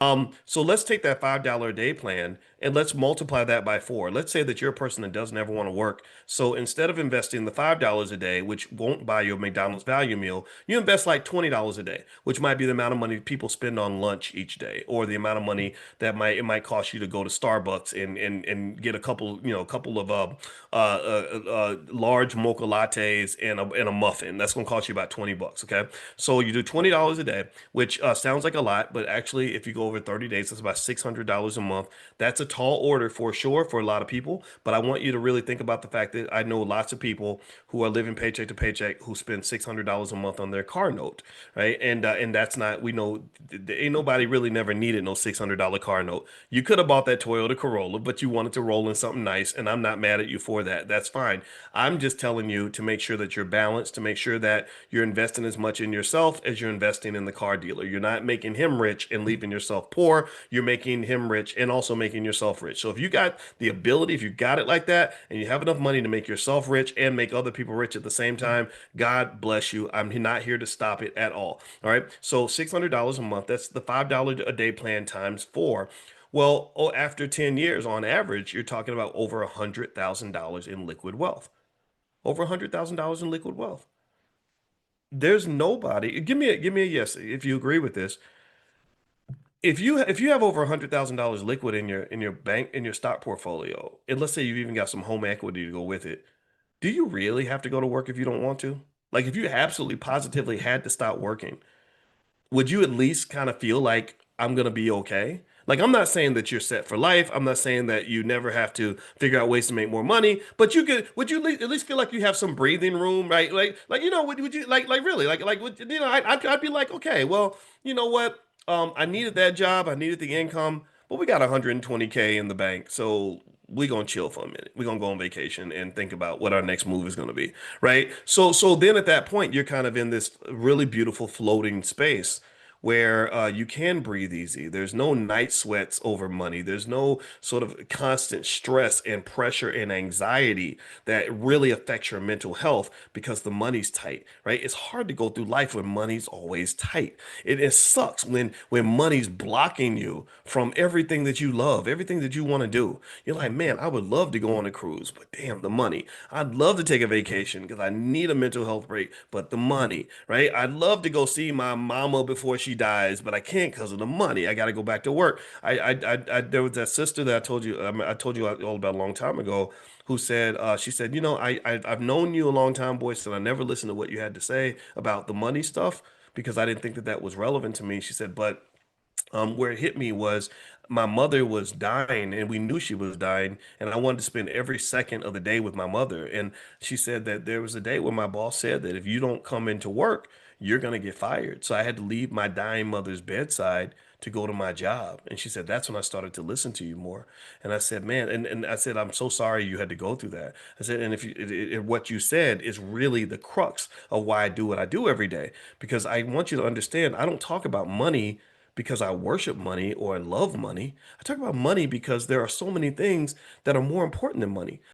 So let's take that $5 a day plan and let's multiply that by four. Let's say that you're a person that doesn't ever want to work. So instead of investing the $5 a day, which won't buy you a McDonald's value meal, you invest like $20 a day, which might be the amount of money people spend on lunch each day, or the amount of money that might cost you to go to Starbucks and get a couple, a couple of large mocha lattes and a muffin. That's gonna cost you about 20 bucks. Okay. So you do $20 a day, which sounds like a lot, but actually, if you go over 30 days, that's about $600 a month. That's a tall order for sure for a lot of people. But I want you to really think about the fact that I know lots of people who are living paycheck to paycheck who spend $600 a month on their car note, right? And that's not, we know, ain't nobody really never needed no $600 car note. You could have bought that Toyota Corolla, but you wanted to roll in something nice, and I'm not mad at you for that. That's fine. I'm just telling you to make sure that you're balanced, to make sure that you're investing as much in yourself as you're investing in the car dealer. You're not making him rich and leaving yourself poor. You're making him rich and also making yourself rich. So if you got the ability, if you got it like that, and you have enough money to make yourself rich and make other people rich at the same time, God bless you. I'm not here to stop it at all. All right. So $600 a month, that's the $5 a day plan times four. Well, after 10 years on average, you're talking about over $100,000 in liquid wealth. Over $100,000 in liquid wealth. There's nobody. Give me a yes if you agree with this. If you have over $100,000 liquid in your bank in your stock portfolio, and let's say you've even got some home equity to go with it, do you really have to go to work if you don't want to? Like if you absolutely positively had to stop working, would you at least kind of feel like I'm gonna be okay? Like I'm not saying that you're set for life. I'm not saying that you never have to figure out ways to make more money, but would you at least feel like you have some breathing room, right? Like would you like really I'd be like, okay, well, you know what? I needed that job, I needed the income, but we got 120K in the bank, so we gonna chill for a minute. We're gonna go on vacation and think about what our next move is gonna be, right? So then at that point, you're kind of in this really beautiful floating space where you can breathe easy. There's no night sweats over money. There's no sort of constant stress and pressure and anxiety that really affects your mental health because the money's tight, right? It's hard to go through life when money's always tight. It sucks when money's blocking you from everything that you love, everything that you want to do. You're like, man, I would love to go on a cruise, but damn, the money. I'd love to take a vacation because I need a mental health break, but the money, right? I'd love to go see my mama before she dies, but I can't because of the money. I got to go back to work. There was that sister that I told you all about a long time ago, who said, she said, I've known you a long time, boy, and I never listened to what you had to say about the money stuff because I didn't think that that was relevant to me. She said, but where it hit me was my mother was dying and we knew she was dying and I wanted to spend every second of the day with my mother. And she said that there was a day when my boss said that if you don't come into work, you're going to get fired. So I had to leave my dying mother's bedside to go to my job. And she said, that's when I started to listen to you more. And I said, man, and I said, I'm so sorry you had to go through that. I said, and if you, what you said is really the crux of why I do what I do every day, because I want you to understand, I don't talk about money because I worship money or I love money. I talk about money because there are so many things that are more important than money.